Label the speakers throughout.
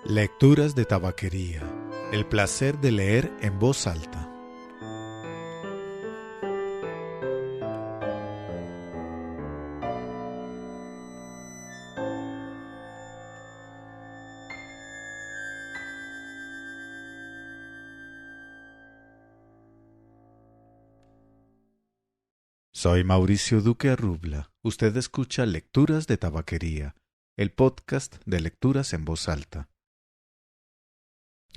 Speaker 1: Lecturas de tabaquería. El placer de leer en voz alta. Soy Mauricio Duque Arrubla. Usted escucha Lecturas de Tabaquería, el podcast de lecturas en voz alta.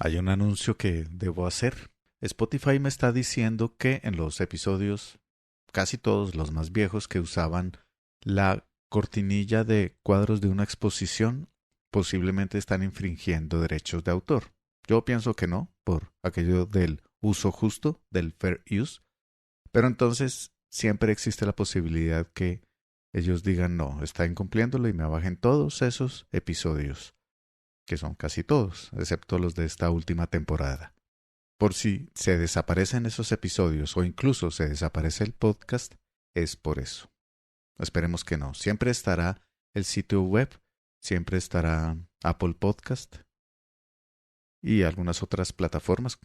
Speaker 1: Hay un anuncio que debo hacer. Spotify me está diciendo que en los episodios, casi todos los más viejos que usaban la cortinilla de cuadros de una exposición, posiblemente están infringiendo derechos de autor. Yo pienso que no, por aquello del uso justo, del fair use, pero entonces siempre existe la posibilidad que ellos digan no, está incumpliéndolo y me bajen todos esos episodios, que son casi todos, excepto los de esta última temporada. Por si se desaparecen esos episodios o incluso se desaparece el podcast, es por eso. Esperemos que no. Siempre estará el sitio web, siempre estará Apple Podcast y algunas otras plataformas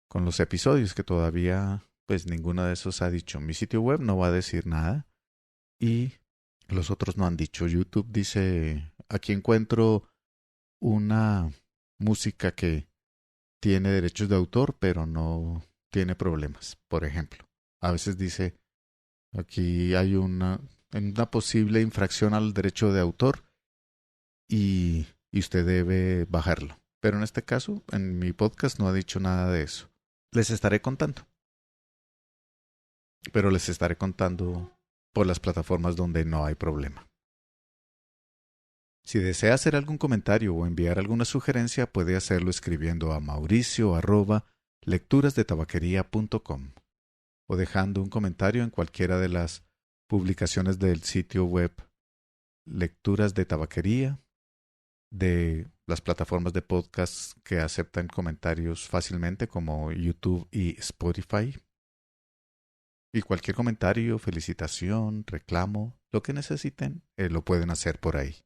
Speaker 1: con los episodios que todavía pues ninguna de esos ha dicho. Mi sitio web no va a decir nada y los otros no han dicho. YouTube dice, aquí encuentro una música que tiene derechos de autor, pero no tiene problemas, por ejemplo. A veces dice, aquí hay una posible infracción al derecho de autor y usted debe bajarlo. Pero en este caso, en mi podcast no ha dicho nada de eso. Les estaré contando. Pero les estaré contando por las plataformas donde no hay problema. Si desea hacer algún comentario o enviar alguna sugerencia, puede hacerlo escribiendo a mauricio@lecturasdetabaquería.com o dejando un comentario en cualquiera de las publicaciones del sitio web Lecturas de Tabaquería, de las plataformas de podcast que aceptan comentarios fácilmente como YouTube y Spotify. Y cualquier comentario, felicitación, reclamo, lo que necesiten, lo pueden hacer por ahí.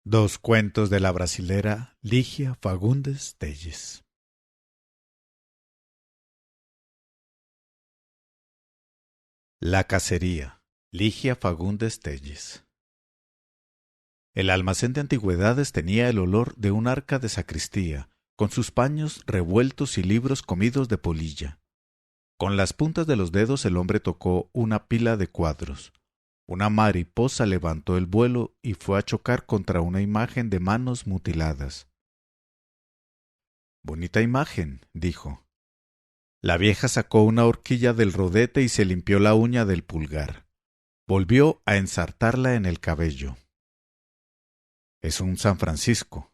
Speaker 1: Dos cuentos de la brasilera Ligia Fagundes Telles. La cacería, Ligia Fagundes Telles. El almacén de antigüedades tenía el olor de un arca de sacristía, con sus paños revueltos y libros comidos de polilla. Con las puntas de los dedos el hombre tocó una pila de cuadros. Una mariposa levantó el vuelo y fue a chocar contra una imagen de manos mutiladas. «Bonita imagen», dijo. La vieja sacó una horquilla del rodete y se limpió la uña del pulgar. Volvió a ensartarla en el cabello. «Es un San Francisco».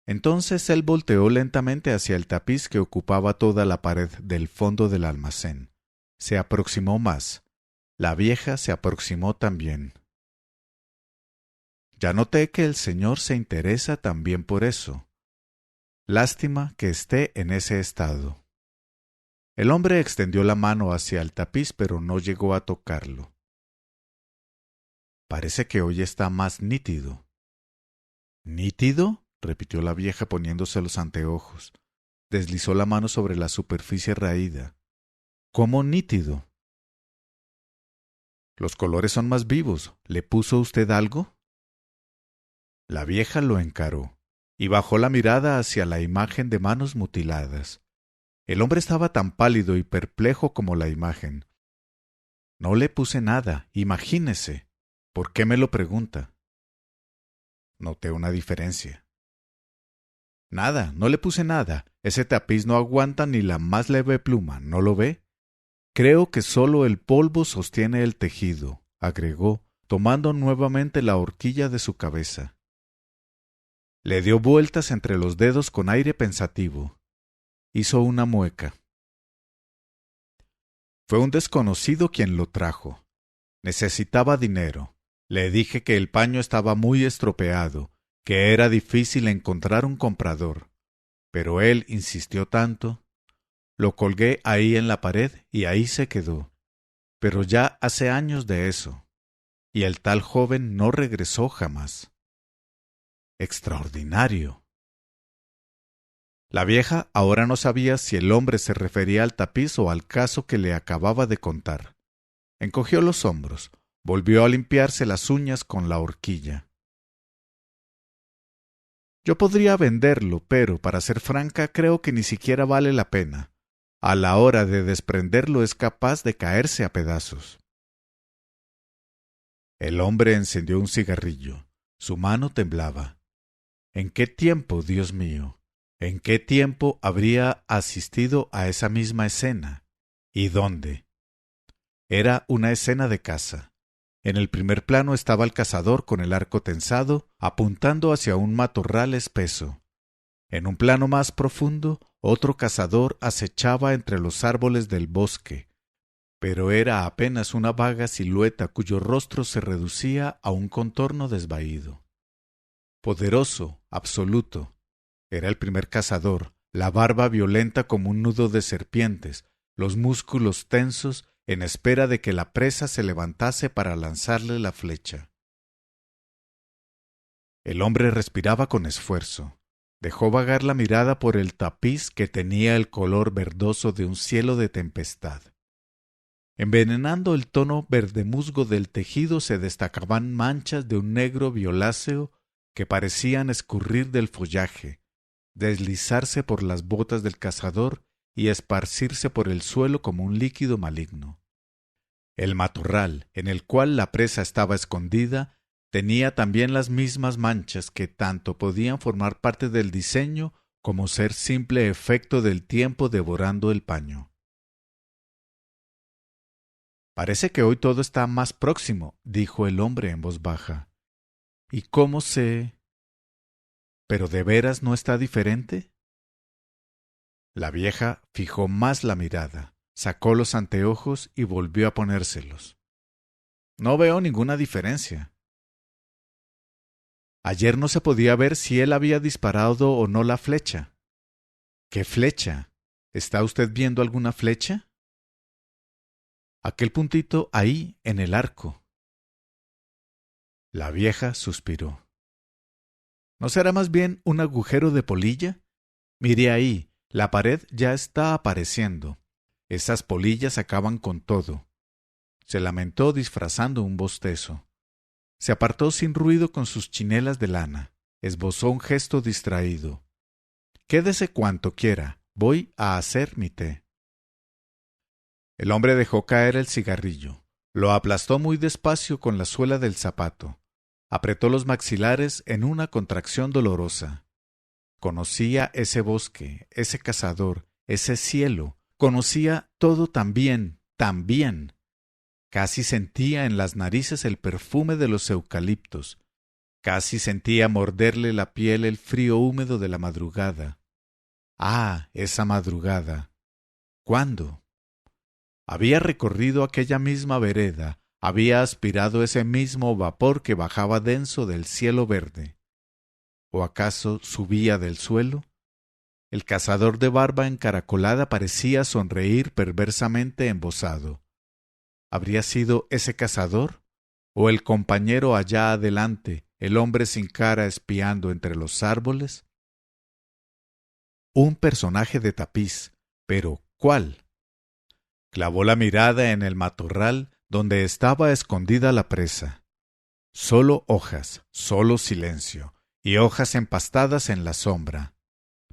Speaker 1: Entonces él volteó lentamente hacia el tapiz que ocupaba toda la pared del fondo del almacén. Se aproximó más. La vieja se aproximó también. «Ya noté que el señor se interesa también por eso. Lástima que esté en ese estado». El hombre extendió la mano hacia el tapiz, pero no llegó a tocarlo. «Parece que hoy está más nítido». «¿Nítido?», repitió la vieja poniéndose los anteojos. Deslizó la mano sobre la superficie raída. «¿Cómo nítido?». «Los colores son más vivos. ¿Le puso usted algo?». La vieja lo encaró y bajó la mirada hacia la imagen de manos mutiladas. El hombre estaba tan pálido y perplejo como la imagen. «No le puse nada, imagínese. ¿Por qué me lo pregunta?». Noté una diferencia. «Nada, no le puse nada. Ese tapiz no aguanta ni la más leve pluma, ¿no lo ve? Creo que solo el polvo sostiene el tejido», agregó, tomando nuevamente la horquilla de su cabeza. Le dio vueltas entre los dedos con aire pensativo. Hizo una mueca. «Fue un desconocido quien lo trajo. Necesitaba dinero. Le dije que el paño estaba muy estropeado, que era difícil encontrar un comprador. Pero él insistió tanto. Lo colgué ahí en la pared y ahí se quedó. Pero ya hace años de eso. y el tal joven no regresó jamás. ¡Extraordinario! La vieja ahora no sabía si el hombre se refería al tapiz o al caso que le acababa de contar. Encogió los hombros, volvió a limpiarse las uñas con la horquilla. Yo podría venderlo, pero, para ser franca, creo que ni siquiera vale la pena. A la hora de desprenderlo es capaz de caerse a pedazos. El hombre encendió un cigarrillo. Su mano temblaba. ¿En qué tiempo, Dios mío? ¿En qué tiempo habría asistido a esa misma escena? ¿Y dónde? Era una escena de caza. En el primer plano estaba el cazador con el arco tensado, apuntando hacia un matorral espeso. En un plano más profundo, otro cazador acechaba entre los árboles del bosque, pero era apenas una vaga silueta cuyo rostro se reducía a un contorno desvaído. Poderoso, absoluto. Era el primer cazador, la barba violenta como un nudo de serpientes, los músculos tensos en espera de que la presa se levantase para lanzarle la flecha. El hombre respiraba con esfuerzo. Dejó vagar la mirada por el tapiz que tenía el color verdoso de un cielo de tempestad. Envenenando el tono verdemusgo del tejido se destacaban manchas de un negro violáceo que parecían escurrir del follaje, deslizarse por las botas del cazador y esparcirse por el suelo como un líquido maligno. El matorral, en el cual la presa estaba escondida, tenía también las mismas manchas que tanto podían formar parte del diseño como ser simple efecto del tiempo devorando el paño. Parece que hoy todo está más próximo, dijo el hombre en voz baja. ¿Y cómo sé? ¿Pero de veras no está diferente? La vieja fijó más la mirada, sacó los anteojos y volvió a ponérselos. No veo ninguna diferencia. Ayer no se podía ver si él había disparado o no la flecha. ¿Qué flecha? ¿Está usted viendo alguna flecha? Aquel puntito ahí, en el arco. La vieja suspiró. ¿No será más bien un agujero de polilla? Mire ahí, la pared ya está apareciendo. Esas polillas acaban con todo. Se lamentó disfrazando un bostezo. Se apartó sin ruido con sus chinelas de lana. Esbozó un gesto distraído. Quédese cuanto quiera. Voy a hacer mi té. El hombre dejó caer el cigarrillo. Lo aplastó muy despacio con la suela del zapato. Apretó los maxilares en una contracción dolorosa. Conocía ese bosque, ese cazador, ese cielo. Conocía todo tan bien, tan bien. Casi sentía en las narices el perfume de los eucaliptos. Casi sentía morderle la piel el frío húmedo de la madrugada. Ah, esa madrugada. ¿Cuándo? Había recorrido aquella misma vereda, había aspirado ese mismo vapor que bajaba denso del cielo verde. ¿O acaso subía del suelo? El cazador de barba encaracolada parecía sonreír perversamente embozado. ¿Habría sido ese cazador? ¿O el compañero allá adelante, el hombre sin cara espiando entre los árboles? Un personaje de tapiz, pero ¿cuál? Clavó la mirada en el matorral donde estaba escondida la presa. Solo hojas, solo silencio, y hojas empastadas en la sombra.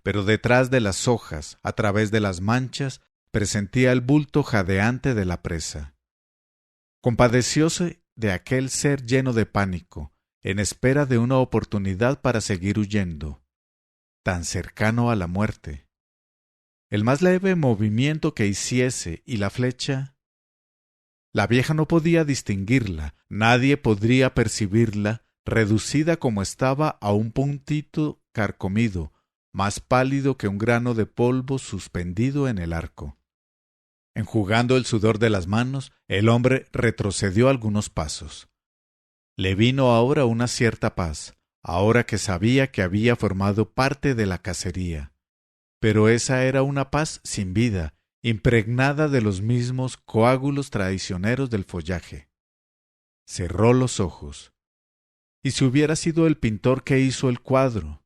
Speaker 1: Pero detrás de las hojas, a través de las manchas, presentía el bulto jadeante de la presa. Compadecióse de aquel ser lleno de pánico, en espera de una oportunidad para seguir huyendo, tan cercano a la muerte. El más leve movimiento que hiciese y la flecha. La vieja no podía distinguirla, nadie podría percibirla, reducida como estaba a un puntito carcomido, más pálido que un grano de polvo suspendido en el arco. Enjugando el sudor de las manos, el hombre retrocedió algunos pasos. Le vino ahora una cierta paz, ahora que sabía que había formado parte de la cacería. Pero esa era una paz sin vida, impregnada de los mismos coágulos traicioneros del follaje. cerró los ojos. ¿Y si hubiera sido el pintor que hizo el cuadro?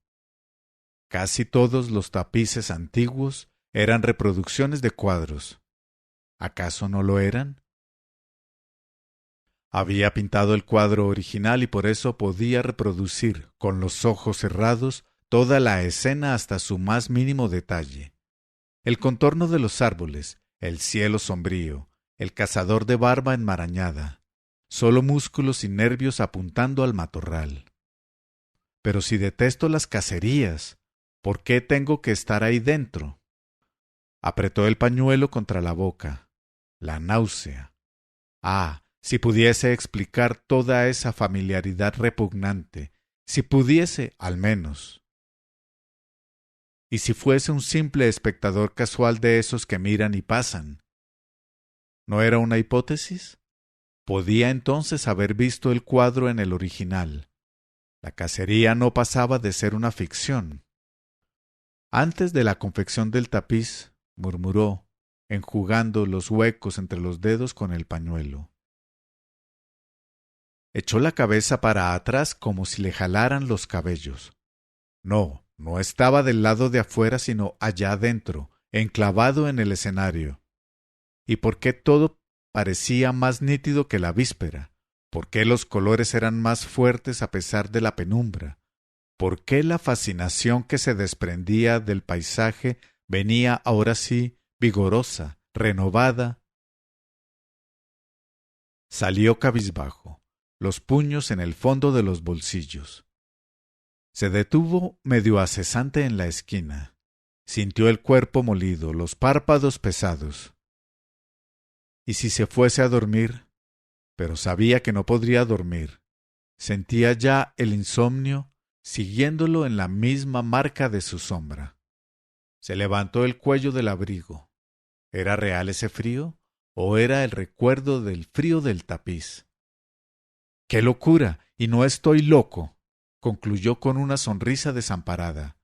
Speaker 1: Casi todos los tapices antiguos eran reproducciones de cuadros. ¿Acaso no lo eran? Había pintado el cuadro original y por eso podía reproducir, con los ojos cerrados, toda la escena hasta su más mínimo detalle. El contorno de los árboles, el cielo sombrío, el cazador de barba enmarañada, solo músculos y nervios apuntando al matorral. Pero si detesto las cacerías, ¿por qué tengo que estar ahí dentro? Apretó el pañuelo contra la boca. La náusea. Ah, si pudiese explicar toda esa familiaridad repugnante, si pudiese, al menos. ¿Y si fuese un simple espectador casual de esos que miran y pasan? ¿No era una hipótesis? Podía entonces haber visto el cuadro en el original. La cacería no pasaba de ser una ficción. Antes de la confección del tapiz, murmuró, enjugando los huecos entre los dedos con el pañuelo. Echó la cabeza para atrás como si le jalaran los cabellos. No, no estaba del lado de afuera, sino allá adentro, enclavado en el escenario. ¿Y por qué todo parecía más nítido que la víspera? ¿Por qué los colores eran más fuertes a pesar de la penumbra? ¿Por qué la fascinación que se desprendía del paisaje venía ahora sí vigorosa, renovada? Salió cabizbajo, los puños en el fondo de los bolsillos. Se detuvo medio acesante en la esquina. Sintió el cuerpo molido, los párpados pesados. ¿Y si se fuese a dormir? Pero sabía que no podría dormir. Sentía ya el insomnio siguiéndolo en la misma marca de su sombra. Se levantó el cuello del abrigo. ¿Era real ese frío? ¿O era el recuerdo del frío del tapiz? ¡Qué locura! Y no estoy loco, concluyó con una sonrisa desamparada.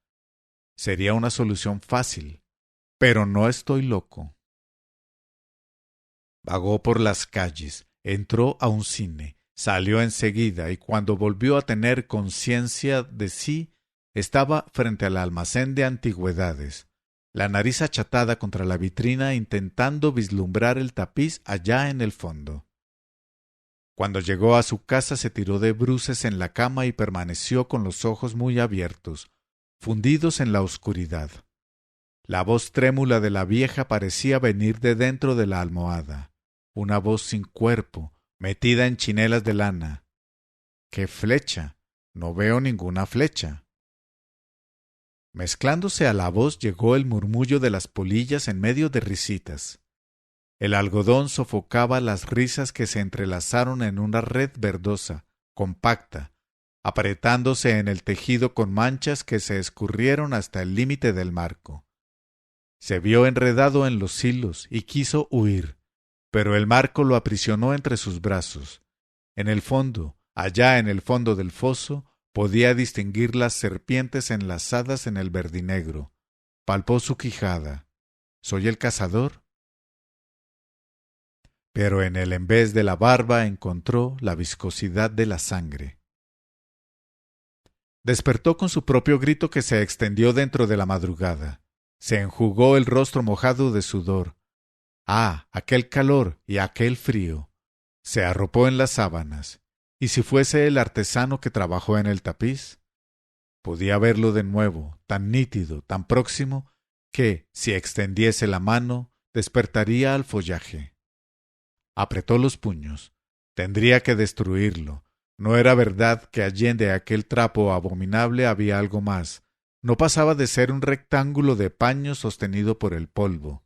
Speaker 1: Sería una solución fácil, pero no estoy loco. Vagó por las calles, entró a un cine, salió enseguida y cuando volvió a tener conciencia de sí, estaba frente al almacén de antigüedades, la nariz achatada contra la vitrina intentando vislumbrar el tapiz allá en el fondo. Cuando llegó a su casa se tiró de bruces en la cama y permaneció con los ojos muy abiertos, fundidos en la oscuridad. La voz trémula de la vieja parecía venir de dentro de la almohada, una voz sin cuerpo, metida en chinelas de lana. ¿Qué flecha? No veo ninguna flecha. Mezclándose a la voz llegó el murmullo de las polillas en medio de risitas. El algodón sofocaba las risas que se entrelazaron en una red verdosa, compacta, apretándose en el tejido con manchas que se escurrieron hasta el límite del marco. Se vio enredado en los hilos y quiso huir, pero el marco lo aprisionó entre sus brazos. En el fondo, allá en el fondo del foso, podía distinguir las serpientes enlazadas en el verdinegro. Palpó su quijada. ¿Soy el cazador? Pero en el en vez de la barba encontró la viscosidad de la sangre. Despertó con su propio grito que se extendió dentro de la madrugada. Se enjugó el rostro mojado de sudor. Ah, aquel calor y aquel frío. Se arropó en las sábanas. ¿Y si fuese el artesano que trabajó en el tapiz? Podía verlo de nuevo, tan nítido, tan próximo, que, si extendiese la mano, despertaría al follaje. Apretó los puños. Tendría que destruirlo. No era verdad que allende aquel trapo abominable había algo más. No pasaba de ser un rectángulo de paño sostenido por el polvo.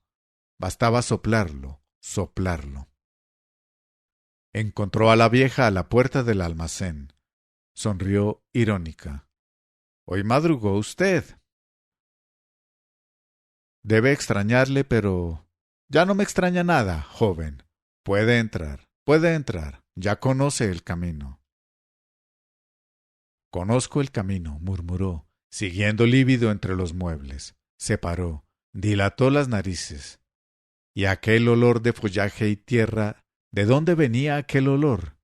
Speaker 1: Bastaba soplarlo, soplarlo. Encontró a la vieja a la puerta del almacén. Sonrió irónica. «Hoy madrugó usted». «Debe extrañarle, pero ya no me extraña nada, joven. Puede entrar. Ya conoce el camino». «Conozco el camino», murmuró, siguiendo lívido entre los muebles. Se paró, dilató las narices. Y aquel olor de follaje y tierra, ¿de dónde venía aquel olor?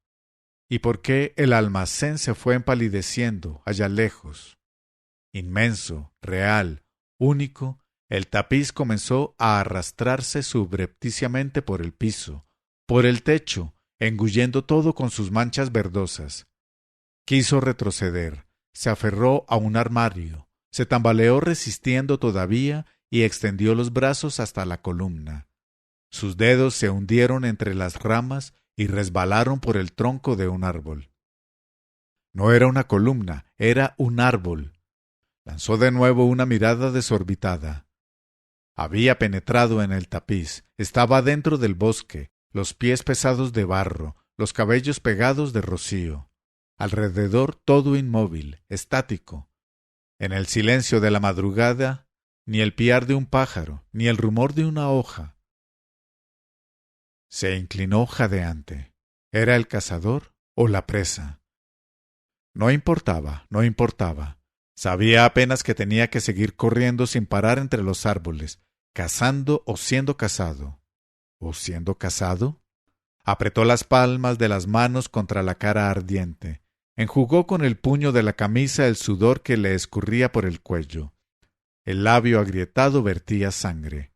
Speaker 1: y por qué el almacén se fue empalideciendo allá lejos. Inmenso, real, único, el tapiz comenzó a arrastrarse subrepticiamente por el piso, por el techo, engullendo todo con sus manchas verdosas. Quiso retroceder, se aferró a un armario, se tambaleó resistiendo todavía y extendió los brazos hasta la columna. Sus dedos se hundieron entre las ramas y resbalaron por el tronco de un árbol. No era una columna, era un árbol. Lanzó de nuevo una mirada desorbitada. Había penetrado en el tapiz, estaba dentro del bosque, los pies pesados de barro, los cabellos pegados de rocío. Alrededor todo inmóvil, estático. En el silencio de la madrugada, ni el piar de un pájaro, ni el rumor de una hoja. Se inclinó jadeante. ¿Era el cazador o la presa? No importaba, no importaba. Sabía apenas que tenía que seguir corriendo sin parar entre los árboles, cazando o siendo cazado. ¿O siendo cazado? Apretó las palmas de las manos contra la cara ardiente. Enjugó con el puño de la camisa el sudor que le escurría por el cuello. El labio agrietado vertía sangre.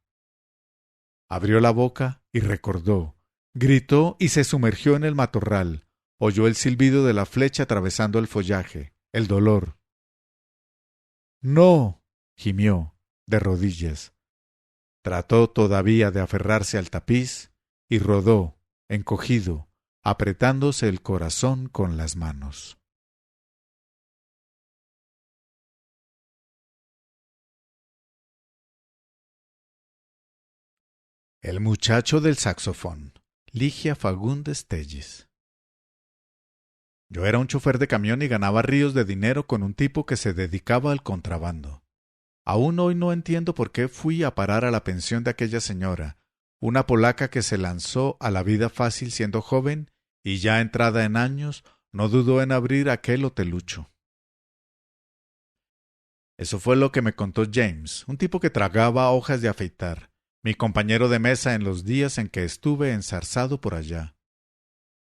Speaker 1: Abrió la boca y recordó. Gritó y se sumergió en el matorral. Oyó el silbido de la flecha atravesando el follaje, el dolor. ¡No! Gimió, de rodillas. Trató todavía de aferrarse al tapiz y rodó, encogido, apretándose el corazón con las manos. El muchacho del saxofón. Ligia Fagundes Telles. Yo era un chofer de camión y ganaba ríos de dinero con un tipo que se dedicaba al contrabando. Aún hoy no entiendo por qué fui a parar a la pensión de aquella señora, una polaca que se lanzó a la vida fácil siendo joven y ya entrada en años no dudó en abrir aquel hotelucho. Eso fue lo que me contó James, un tipo que tragaba hojas de afeitar, mi compañero de mesa en los días en que estuve enzarzado por allá.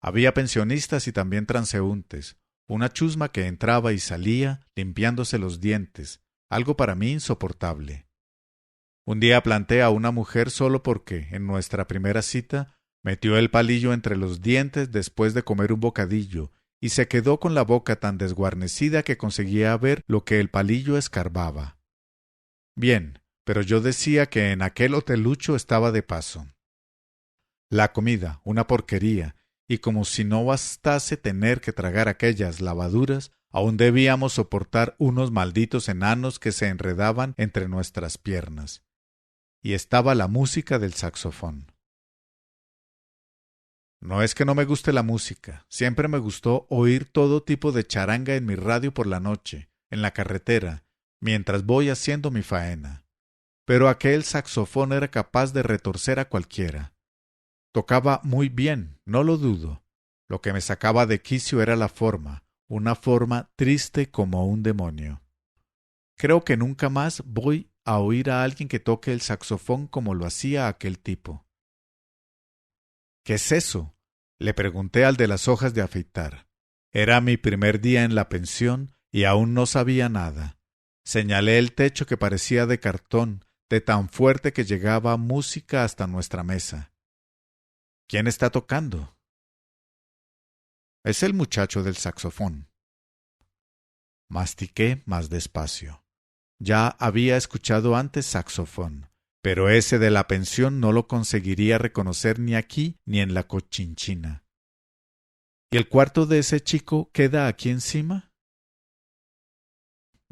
Speaker 1: Había pensionistas y también transeúntes, una chusma que entraba y salía limpiándose los dientes, algo para mí insoportable. Un día planté a una mujer solo porque, en nuestra primera cita, metió el palillo entre los dientes después de comer un bocadillo y se quedó con la boca tan desguarnecida que conseguía ver lo que el palillo escarbaba. Bien, pero yo decía que en aquel hotelucho estaba de paso. La comida, una porquería, y como si no bastase tener que tragar aquellas lavaduras, aún debíamos soportar unos malditos enanos que se enredaban entre nuestras piernas. Y estaba la música del saxofón. No es que no me guste la música, siempre me gustó oír todo tipo de charanga en mi radio por la noche, en la carretera, mientras voy haciendo mi faena. Pero aquel saxofón era capaz de retorcer a cualquiera. Tocaba muy bien, no lo dudo. Lo que me sacaba de quicio era la forma, una forma triste como un demonio. Creo que nunca más voy a oír a alguien que toque el saxofón como lo hacía aquel tipo. ¿Qué es eso? Le pregunté al de las hojas de afeitar. Era mi primer día en la pensión y aún no sabía nada. Señalé el techo que parecía de cartón, de tan fuerte que llegaba música hasta nuestra mesa. ¿Quién está tocando? Es el muchacho del saxofón. Mastiqué más despacio. Ya había escuchado antes saxofón, pero ese de la pensión no lo conseguiría reconocer ni aquí ni en la Cochinchina. ¿Y el cuarto de ese chico queda aquí encima?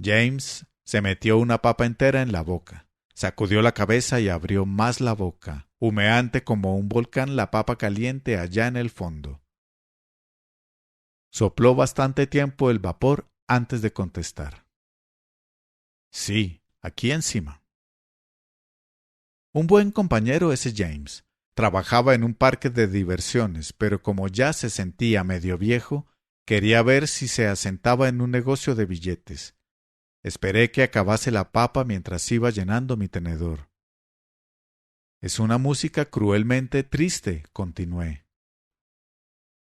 Speaker 1: James se metió una papa entera en la boca, sacudió la cabeza y abrió más la boca, humeante como un volcán la papa caliente allá en el fondo. Sopló bastante tiempo el vapor antes de contestar. Sí, aquí encima. Un buen compañero ese James. Trabajaba en un parque de diversiones, pero como ya se sentía medio viejo, quería ver si se asentaba en un negocio de billetes. Esperé que acabase la papa mientras iba llenando mi tenedor. Es una música cruelmente triste, continué.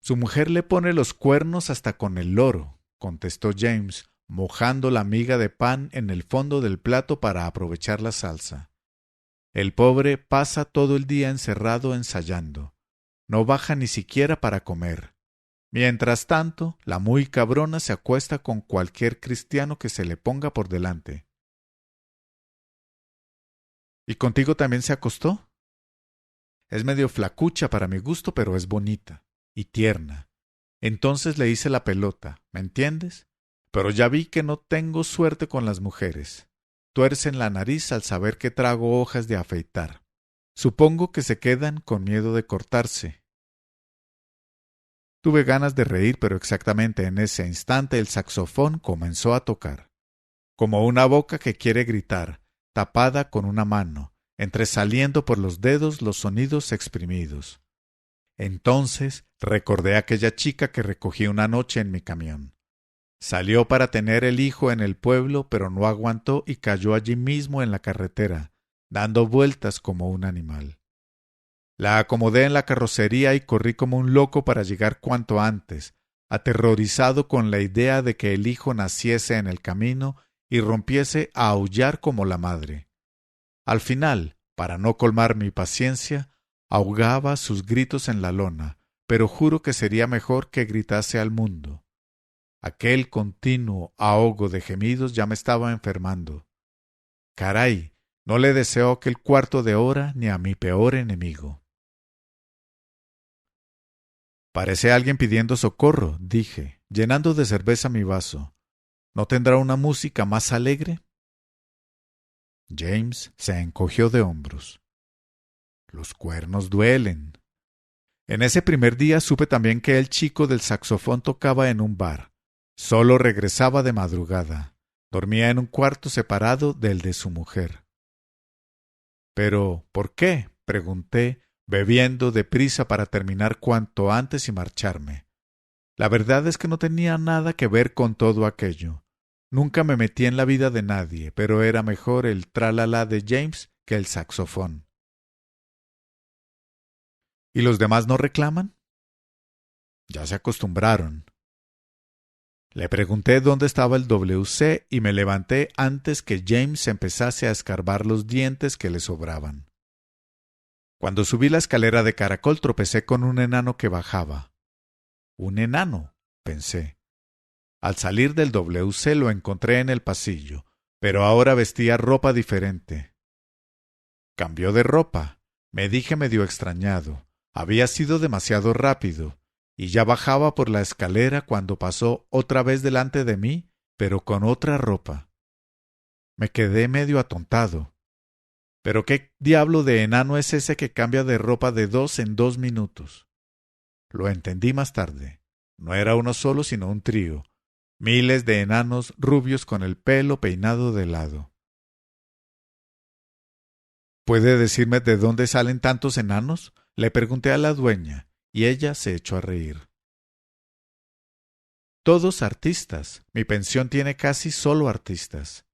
Speaker 1: Su mujer le pone los cuernos hasta con el loro, contestó James, mojando la miga de pan en el fondo del plato para aprovechar la salsa. El pobre pasa todo el día encerrado ensayando. No baja ni siquiera para comer. Mientras tanto, la muy cabrona se acuesta con cualquier cristiano que se le ponga por delante. ¿Y contigo también se acostó? Es medio flacucha para mi gusto, pero es bonita y tierna. Entonces le hice la pelota, ¿me entiendes? Pero ya vi que no tengo suerte con las mujeres. Tuercen la nariz al saber que trago hojas de afeitar. Supongo que se quedan con miedo de cortarse. Tuve ganas de reír, pero exactamente en ese instante el saxofón comenzó a tocar. Como una boca que quiere gritar, tapada con una mano, entresaliendo por los dedos los sonidos exprimidos. Entonces recordé a aquella chica que recogí una noche en mi camión. Salió para tener el hijo en el pueblo, pero no aguantó y cayó allí mismo en la carretera, dando vueltas como un animal. La acomodé en la carrocería y corrí como un loco para llegar cuanto antes, aterrorizado con la idea de que el hijo naciese en el camino y rompiese a aullar como la madre. Al final, para no colmar mi paciencia, ahogaba sus gritos en la lona, pero juro que sería mejor que gritase al mundo. Aquel continuo ahogo de gemidos ya me estaba enfermando. Caray, no le deseo aquel cuarto de hora ni a mi peor enemigo. Parece alguien pidiendo socorro, dije, llenando de cerveza mi vaso. ¿No tendrá una música más alegre? James se encogió de hombros. Los cuernos duelen. En ese primer día supe también que el chico del saxofón tocaba en un bar. Solo regresaba de madrugada. Dormía en un cuarto separado del de su mujer. ¿Pero por qué? Pregunté, bebiendo deprisa para terminar cuanto antes y marcharme. La verdad es que no tenía nada que ver con todo aquello. Nunca me metí en la vida de nadie, pero era mejor el tralala de James que el saxofón. ¿Y los demás no reclaman? Ya se acostumbraron. Le pregunté dónde estaba el WC y me levanté antes que James empezase a escarbar los dientes que le sobraban. Cuando subí la escalera de caracol tropecé con un enano que bajaba. Un enano, pensé. Al salir del WC lo encontré en el pasillo, pero ahora vestía ropa diferente. Cambió de ropa, me dije medio extrañado. Había sido demasiado rápido, y ya bajaba por la escalera cuando pasó otra vez delante de mí, pero con otra ropa. Me quedé medio atontado. ¿Pero qué diablo de enano es ese que cambia de ropa de 2 en 2 minutos? Lo entendí más tarde. No era uno solo, sino un trío. Miles de enanos rubios con el pelo peinado de lado. ¿Puede decirme de dónde salen tantos enanos? Le pregunté a la dueña, y ella se echó a reír. Todos artistas. Mi pensión tiene casi solo artistas.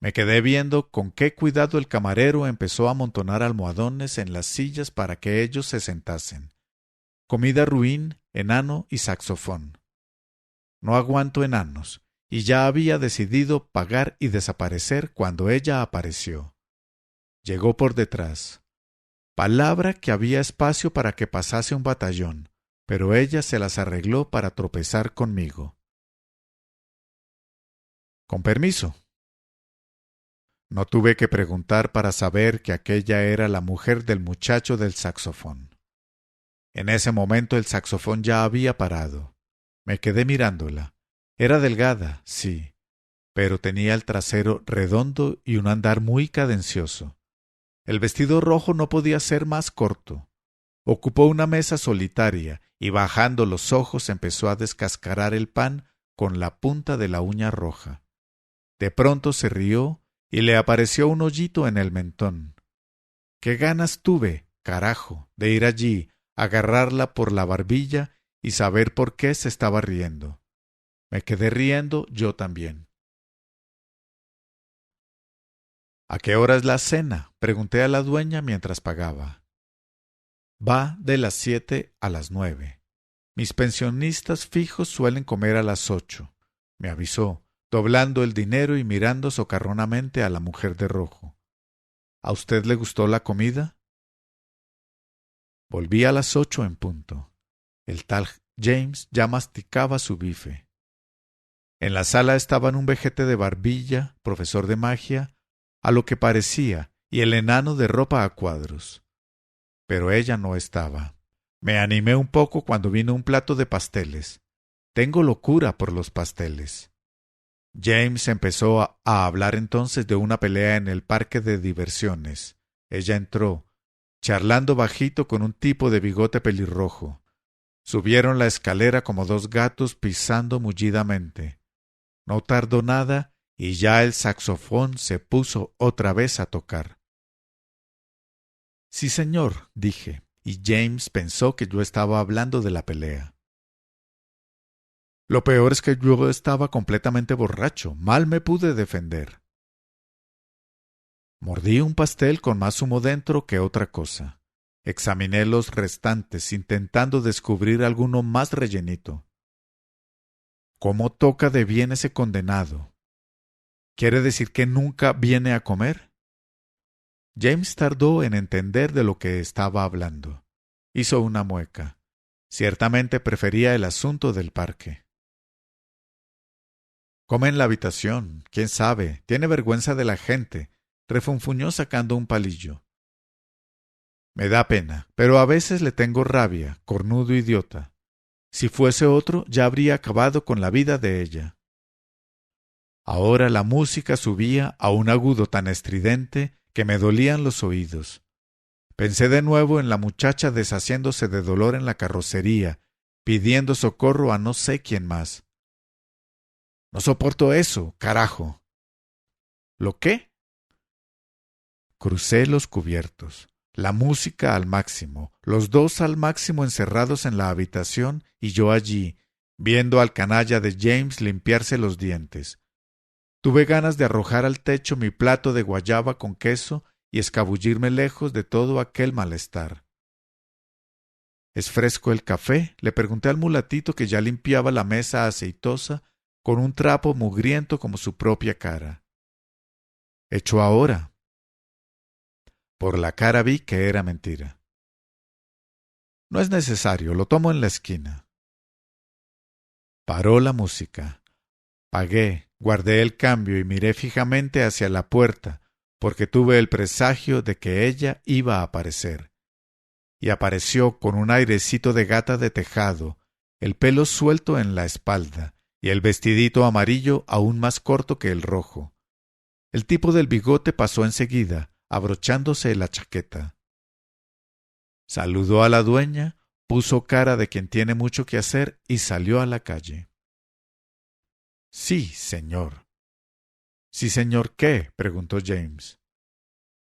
Speaker 1: Me quedé viendo con qué cuidado el camarero empezó a amontonar almohadones en las sillas para que ellos se sentasen. Comida ruin, enano y saxofón. No aguanto enanos, y ya había decidido pagar y desaparecer cuando ella apareció. Llegó por detrás. Palabra que había espacio para que pasase un batallón, pero ella se las arregló para tropezar conmigo. Con permiso. No tuve que preguntar para saber que aquella era la mujer del muchacho del saxofón. En ese momento el saxofón ya había parado. Me quedé mirándola. Era delgada, sí, pero tenía el trasero redondo y un andar muy cadencioso. El vestido rojo no podía ser más corto. Ocupó una mesa solitaria y bajando los ojos empezó a descascarar el pan con la punta de la uña roja. De pronto se rió y le apareció un hoyito en el mentón. Qué ganas tuve, carajo, de ir allí, agarrarla por la barbilla y saber por qué se estaba riendo. Me quedé riendo yo también. ¿A qué hora es la cena? Pregunté a la dueña mientras pagaba. Va de las 7 a las 9. Mis pensionistas fijos suelen comer a las 8, me avisó, doblando el dinero y mirando socarronamente a la mujer de rojo. ¿A usted le gustó la comida? Volví a las 8 en punto. El tal James ya masticaba su bife. En la sala estaban un vejete de barbilla, profesor de magia, a lo que parecía, y el enano de ropa a cuadros. Pero ella no estaba. Me animé un poco cuando vino un plato de pasteles. Tengo locura por los pasteles. James empezó a hablar entonces de una pelea en el parque de diversiones. Ella entró, charlando bajito con un tipo de bigote pelirrojo. Subieron la escalera como dos gatos pisando mullidamente. No tardó nada y ya el saxofón se puso otra vez a tocar. Sí, señor, dije, y James pensó que yo estaba hablando de la pelea. Lo peor es que yo estaba completamente borracho, mal me pude defender. Mordí un pastel con más zumo dentro que otra cosa. Examiné los restantes, intentando descubrir alguno más rellenito. ¿Cómo toca de bien ese condenado? ¿Quiere decir que nunca viene a comer? James tardó en entender de lo que estaba hablando. Hizo una mueca. Ciertamente prefería el asunto del parque. Come en la habitación, quién sabe, tiene vergüenza de la gente, refunfuñó sacando un palillo. Me da pena, pero a veces le tengo rabia, cornudo idiota. Si fuese otro, ya habría acabado con la vida de ella. Ahora la música subía a un agudo tan estridente que me dolían los oídos. Pensé de nuevo en la muchacha deshaciéndose de dolor en la carrocería, pidiendo socorro a no sé quién más. No soporto eso, carajo. ¿Lo qué? Crucé los cubiertos, la música al máximo, los dos al máximo encerrados en la habitación y yo allí, viendo al canalla de James limpiarse los dientes. Tuve ganas de arrojar al techo mi plato de guayaba con queso y escabullirme lejos de todo aquel malestar. ¿Es fresco el café? Le pregunté al mulatito que ya limpiaba la mesa aceitosa con un trapo mugriento como su propia cara. Hecho ahora. Por la cara vi que era mentira. No es necesario, lo tomo en la esquina. Paró la música. Pagué, guardé el cambio y miré fijamente hacia la puerta, porque tuve el presagio de que ella iba a aparecer. Y apareció con un airecito de gata de tejado, el pelo suelto en la espalda y el vestidito amarillo aún más corto que el rojo. El tipo del bigote pasó enseguida, abrochándose la chaqueta. Saludó a la dueña, puso cara de quien tiene mucho que hacer y salió a la calle. Sí, señor. ¿Sí, señor qué? Preguntó James.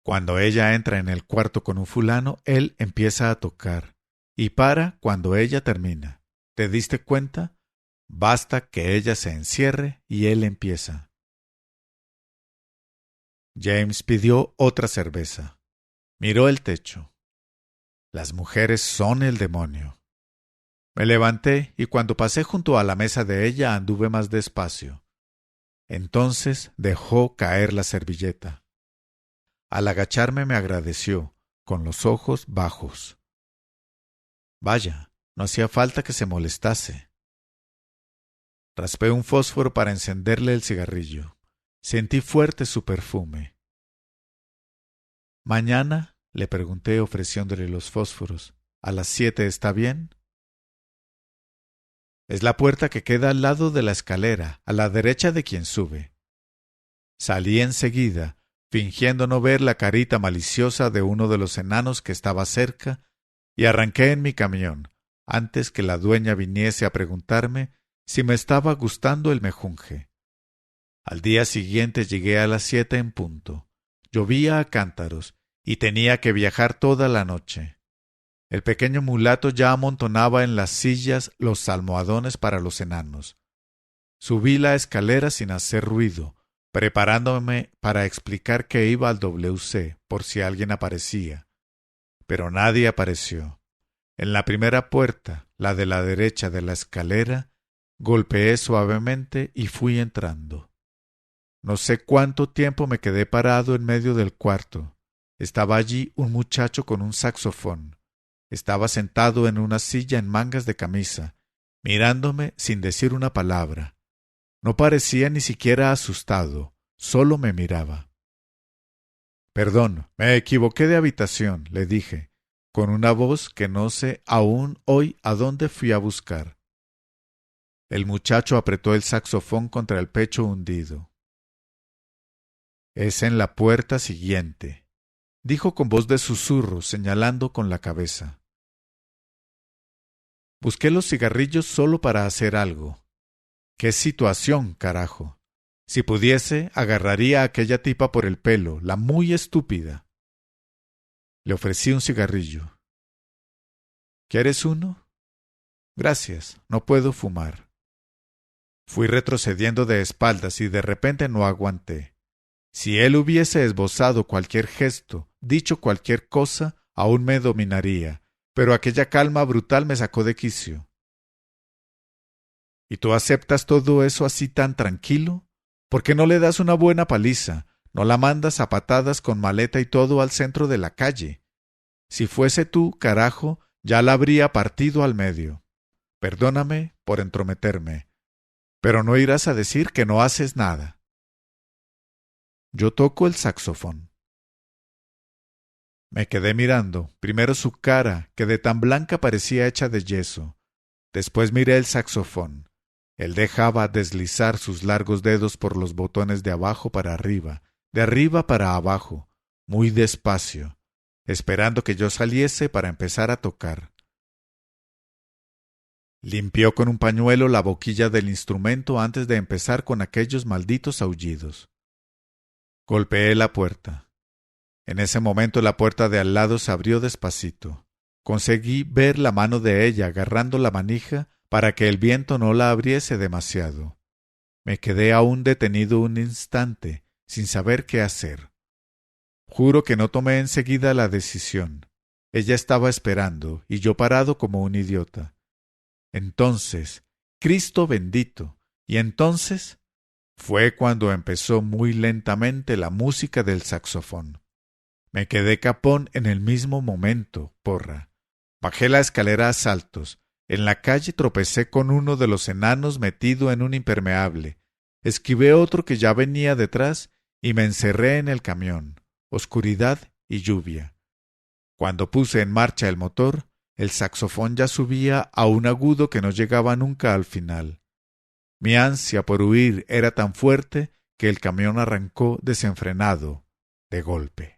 Speaker 1: Cuando ella entra en el cuarto con un fulano, él empieza a tocar y para cuando ella termina. ¿Te diste cuenta? Basta que ella se encierre y él empieza. James pidió otra cerveza. Miró el techo. Las mujeres son el demonio. Me levanté y cuando pasé junto a la mesa de ella anduve más despacio. Entonces dejó caer la servilleta. Al agacharme me agradeció, con los ojos bajos. Vaya, no hacía falta que se molestase. Raspé un fósforo para encenderle el cigarrillo. Sentí fuerte su perfume. ¿Mañana? Le pregunté ofreciéndole los fósforos. ¿A las 7 está bien? Es la puerta que queda al lado de la escalera, a la derecha de quien sube. Salí enseguida, fingiendo no ver la carita maliciosa de uno de los enanos que estaba cerca, y arranqué en mi camión, antes que la dueña viniese a preguntarme si me estaba gustando el mejunje. Al día siguiente llegué a las 7 en punto. Llovía a cántaros y tenía que viajar toda la noche. El pequeño mulato ya amontonaba en las sillas los almohadones para los enanos. Subí la escalera sin hacer ruido, preparándome para explicar que iba al WC por si alguien aparecía. Pero nadie apareció. En la primera puerta, la de la derecha de la escalera, golpeé suavemente y fui entrando. No sé cuánto tiempo me quedé parado en medio del cuarto. Estaba allí un muchacho con un saxofón. Estaba sentado en una silla en mangas de camisa, mirándome sin decir una palabra. No parecía ni siquiera asustado, solo me miraba. Perdón, me equivoqué de habitación, le dije, con una voz que no sé aún hoy a dónde fui a buscar. El muchacho apretó el saxofón contra el pecho hundido. Es en la puerta siguiente, dijo con voz de susurro, señalando con la cabeza. Busqué los cigarrillos solo para hacer algo. ¡Qué situación, carajo! Si pudiese, agarraría a aquella tipa por el pelo, la muy estúpida. Le ofrecí un cigarrillo. ¿Quieres uno? Gracias, no puedo fumar. Fui retrocediendo de espaldas y de repente no aguanté. Si él hubiese esbozado cualquier gesto, dicho cualquier cosa, aún me dominaría, pero aquella calma brutal me sacó de quicio. ¿Y tú aceptas todo eso así tan tranquilo? ¿Por qué no le das una buena paliza? ¿No la mandas a patadas con maleta y todo al centro de la calle? Si fuese tú, carajo, ya la habría partido al medio. Perdóname por entrometerme, pero no irás a decir que no haces nada. Yo toco el saxofón. Me quedé mirando, primero su cara, que de tan blanca parecía hecha de yeso. Después miré el saxofón. Él dejaba deslizar sus largos dedos por los botones de abajo para arriba, de arriba para abajo, muy despacio, esperando que yo saliese para empezar a tocar. Limpió con un pañuelo la boquilla del instrumento antes de empezar con aquellos malditos aullidos. Golpeé la puerta. En ese momento la puerta de al lado se abrió despacito. Conseguí ver la mano de ella agarrando la manija para que el viento no la abriese demasiado. Me quedé aún detenido un instante, sin saber qué hacer. Juro que no tomé enseguida la decisión. Ella estaba esperando, y yo parado como un idiota. Entonces, Cristo bendito, y entonces fue cuando empezó muy lentamente la música del saxofón. Me quedé capón en el mismo momento, porra. Bajé la escalera a saltos. En la calle tropecé con uno de los enanos metido en un impermeable. Esquivé otro que ya venía detrás y me encerré en el camión. Oscuridad y lluvia. Cuando puse en marcha el motor, el saxofón ya subía a un agudo que no llegaba nunca al final. Mi ansia por huir era tan fuerte que el camión arrancó desenfrenado, de golpe.